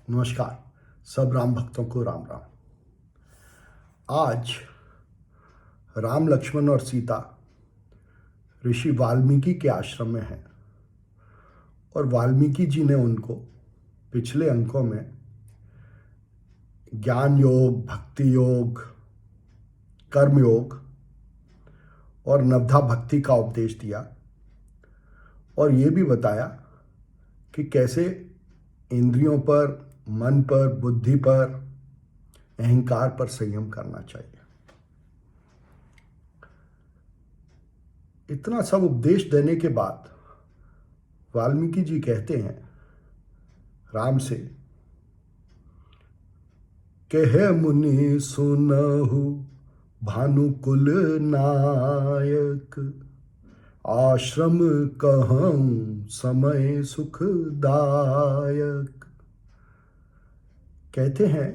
नमस्कार। सब राम भक्तों को राम राम। आज राम, लक्ष्मण और सीता ऋषि वाल्मीकि के आश्रम में हैं और वाल्मीकि जी ने उनको पिछले अंकों में ज्ञान योग, भक्ति योग, कर्म योग और नवधा भक्ति का उपदेश दिया और ये भी बताया कि कैसे इंद्रियों पर, मन पर, बुद्धि पर, अहंकार पर संयम करना चाहिए। इतना सब उपदेश देने के बाद वाल्मीकि जी कहते हैं राम से, कहे मुनि सुनहु भानुकुल नायक, आश्रम कहूँ समय सुखदायक। कहते हैं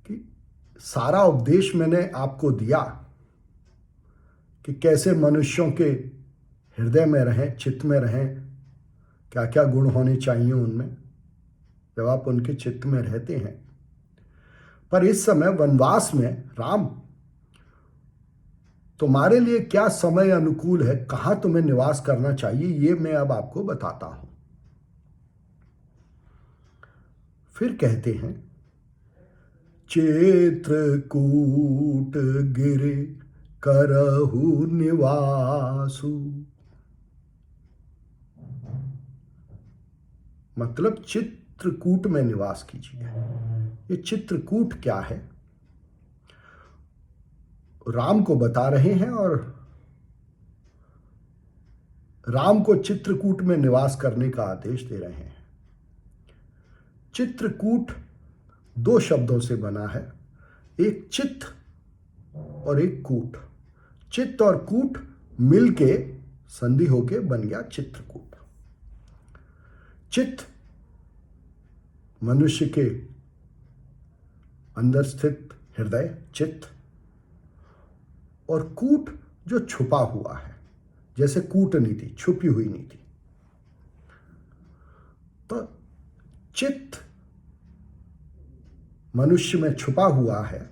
कि सारा उपदेश मैंने आपको दिया कि कैसे मनुष्यों के हृदय में रहें, चित्त में रहें, क्या क्या गुण होने चाहिए उनमें जब आप उनके चित्त में रहते हैं। पर इस समय वनवास में राम, तुम्हारे लिए क्या समय अनुकूल है, कहाँ तुम्हें निवास करना चाहिए, ये मैं अब आपको बताता हूं। फिर कहते हैं, चित्रकूट गिरि करहु निवासु। मतलब चित्रकूट में निवास कीजिए। ये चित्रकूट क्या है, राम को बता रहे हैं और राम को चित्रकूट में निवास करने का आदेश दे रहे हैं। चित्रकूट दो शब्दों से बना है, एक चित्त और एक कूट। चित्त और कूट मिलके संधि होके बन गया चित्रकूट। चित्त मनुष्य के अंदर स्थित हृदय, चित्त, और कूट जो छुपा हुआ है, जैसे कूटनीति, छुपी हुई नीति। तो चित्त मनुष्य में छुपा हुआ है,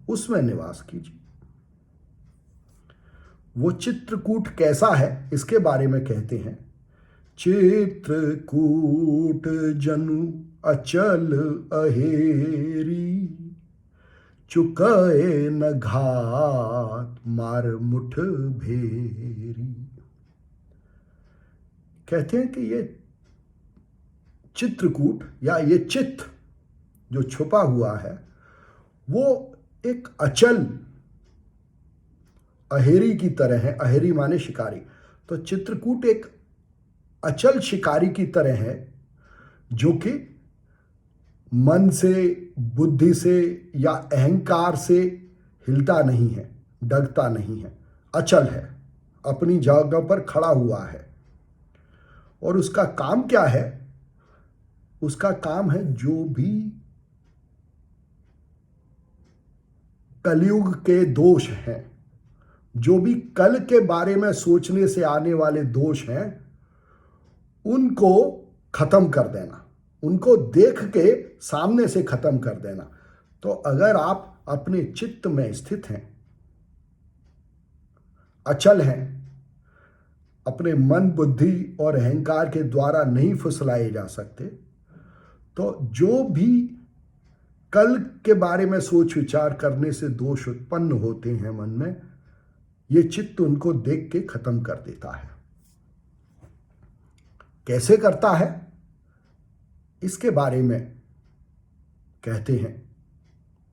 उसमें निवास कीजिए। वो चित्रकूट कैसा है, इसके बारे में कहते हैं, चित्रकूट जनु अचल अहेरी, चुकाए न घात मार मुठ भेरी। कहते हैं कि ये चित्रकूट या ये चित्त जो छुपा हुआ है, वो एक अचल अहेरी की तरह है। अहेरी माने शिकारी। तो चित्रकूट एक अचल शिकारी की तरह है, जो कि मन से, बुद्धि से या अहंकार से हिलता नहीं है, डरता नहीं है, अचल है, अपनी जगह पर खड़ा हुआ है। और उसका काम क्या है? उसका काम है जो भी कलयुग के दोष हैं, जो भी कल के बारे में सोचने से आने वाले दोष हैं, उनको खत्म कर देना, उनको देख के सामने से खत्म कर देना। तो अगर आप अपने चित्त में स्थित हैं, अचल हैं, अपने मन, बुद्धि और अहंकार के द्वारा नहीं फुसलाए जा सकते, तो जो भी कल के बारे में सोच विचार करने से दोष उत्पन्न होते हैं मन में, ये चित्त उनको देख के खत्म कर देता है। कैसे करता है, इसके बारे में कहते हैं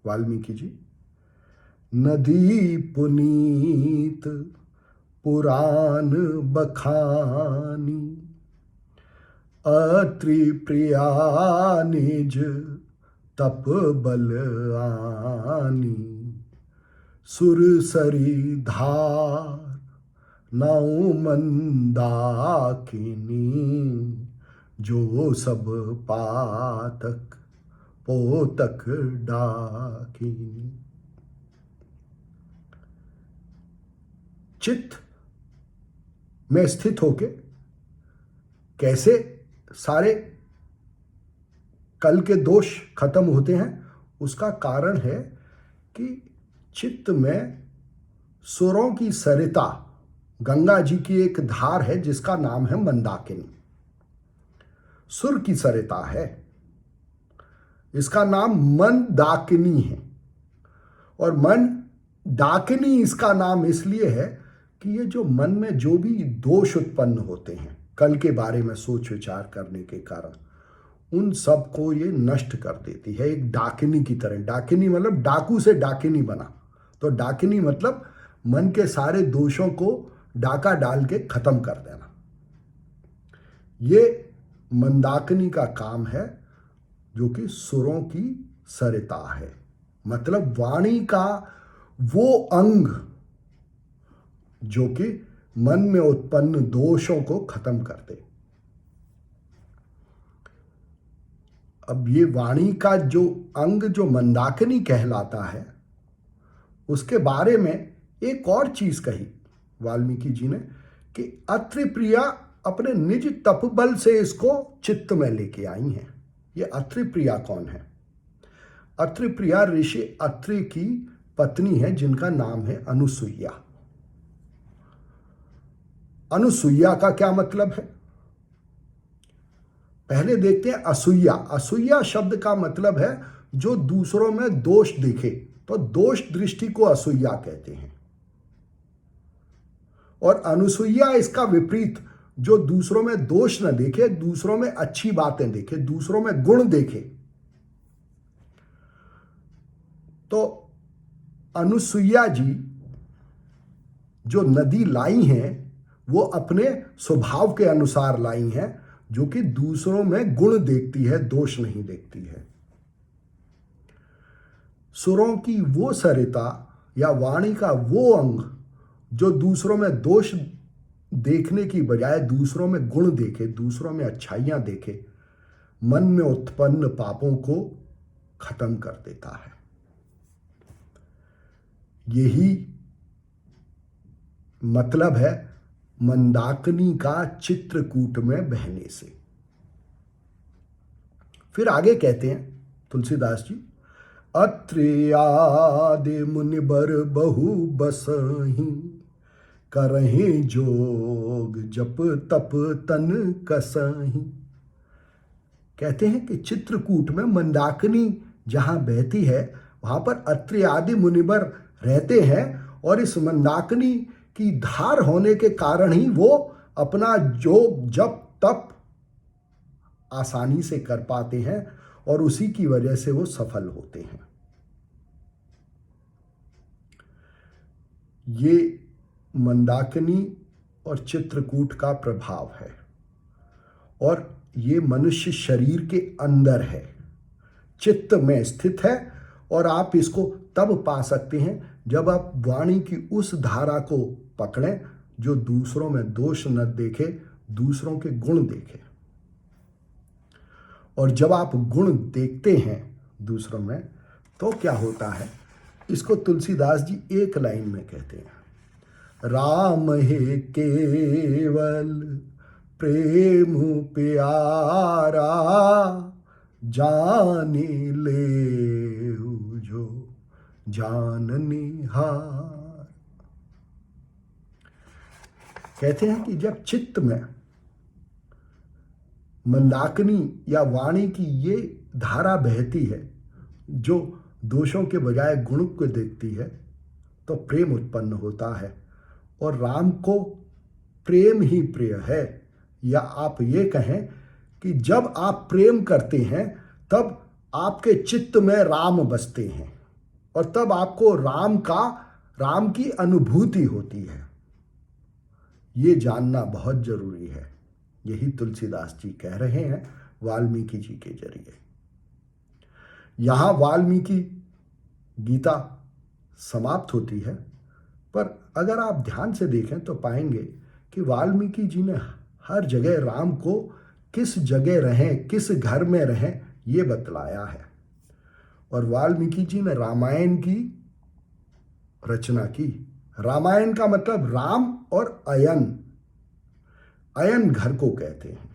वाल्मीकि जी, नदी पुनीत पुराण बखानी, अत्रि प्रिया निज तप बल आनी, सुरसरी धार नाउ मंदाकिनी, जो सब पातक पोतक डाकिनी। चित्त में स्थित होके कैसे सारे कल के दोष खत्म होते हैं, उसका कारण है कि चित्त में सुरों की सरिता, गंगा जी की एक धार है जिसका नाम है मंदाकिनी। सुर की सरिता है, इसका नाम मंदाकिनी है। और मन डाकिनी इसका नाम इसलिए है कि ये जो मन में जो भी दोष उत्पन्न होते हैं कल के बारे में सोच विचार करने के कारण, उन सब को ये नष्ट कर देती है, एक डाकिनी की तरह। डाकिनी मतलब डाकू से डाकिनी बना, तो डाकिनी मतलब मन के सारे दोषों को डाका डाल के खत्म कर देना। ये मंदाकिनी का काम है, जो कि सुरों की सरिता है, मतलब वाणी का वो अंग जो कि मन में उत्पन्न दोषों को खत्म कर दे। अब ये वाणी का जो अंग जो मंदाकिनी कहलाता है, उसके बारे में एक और चीज कही वाल्मीकि जी ने कि अत्रि प्रिया अपने निज तपबल से इसको चित्त में लेके आई हैं। ये अत्रि प्रिया कौन है? अत्रि प्रिया ऋषि अत्रि की पत्नी है जिनका नाम है अनुसुईया। अनुसुईया का क्या मतलब है, पहले देखते हैं। असूया, असूया शब्द का मतलब है जो दूसरों में दोष देखे, तो दोष दृष्टि को असूया कहते हैं। और अनुसुईया इसका विपरीत, जो दूसरों में दोष न देखे, दूसरों में अच्छी बातें देखे, दूसरों में गुण देखे। तो अनुसुईया जी जो नदी लाई हैं वो अपने स्वभाव के अनुसार लाई हैं, जो कि दूसरों में गुण देखती है, दोष नहीं देखती है। सुरों की वो सरिता या वाणी का वो अंग जो दूसरों में दोष देखने की बजाय दूसरों में गुण देखे, दूसरों में अच्छाइयां देखे, मन में उत्पन्न पापों को खत्म कर देता है। यही मतलब है मंदाकिनी का चित्रकूट में बहने से। फिर आगे कहते हैं तुलसीदास जी, अत्रि आदि मुनिबर बहु बसहि, करहि जोग जप तप तन कसहि। कहते हैं कि चित्रकूट में मंदाकिनी जहां बहती है वहां पर अत्रि आदि मुनिबर रहते हैं, और इस मंदाकिनी की धार होने के कारण ही वो अपना जोग जप तप आसानी से कर पाते हैं, और उसी की वजह से वो सफल होते हैं। ये मंदाकिनी और चित्रकूट का प्रभाव है, और ये मनुष्य शरीर के अंदर है, चित्त में स्थित है। और आप इसको तब पा सकते हैं जब आप वाणी की उस धारा को पकड़ें जो दूसरों में दोष न देखे, दूसरों के गुण देखे। और जब आप गुण देखते हैं दूसरों में, तो क्या होता है, इसको तुलसीदास जी एक लाइन में कहते हैं, राम हे केवल प्रेम प्यारा, जाने ले जो जाननिहार। कहते हैं कि जब चित्त में मंदाकिनी या वाणी की ये धारा बहती है जो दोषों के बजाय गुण को देखती है, तो प्रेम उत्पन्न होता है। और राम को प्रेम ही प्रिय है, या आप ये कहें कि जब आप प्रेम करते हैं तब आपके चित्त में राम बसते हैं, और तब आपको राम की अनुभूति होती है। ये जानना बहुत जरूरी है। यही तुलसीदास जी कह रहे हैं वाल्मीकि जी के जरिए। यहां वाल्मीकि गीता समाप्त होती है, पर अगर आप ध्यान से देखें तो पाएंगे कि वाल्मीकि जी ने हर जगह राम को किस जगह रहें, किस घर में रहें, ये बतलाया है। और वाल्मीकि जी ने रामायण की रचना की। रामायण का मतलब राम और अयन, अयन घर को कहते हैं।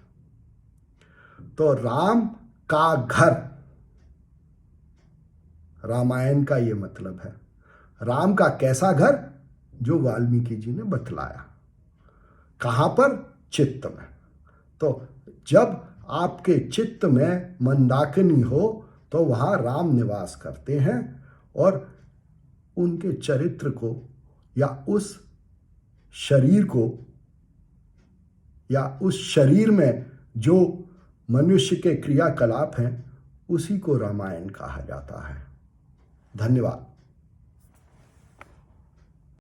तो राम का घर, रामायण का ये मतलब है। राम का कैसा घर? जो वाल्मीकि जी ने बतलाया। कहाँ पर? चित्त में। तो जब आपके चित्त में मंदाकिनी हो तो वहाँ राम निवास करते हैं, और उनके चरित्र को या उस शरीर को या उस शरीर में जो मनुष्य के क्रियाकलाप हैं उसी को रामायण कहा जाता है। धन्यवाद।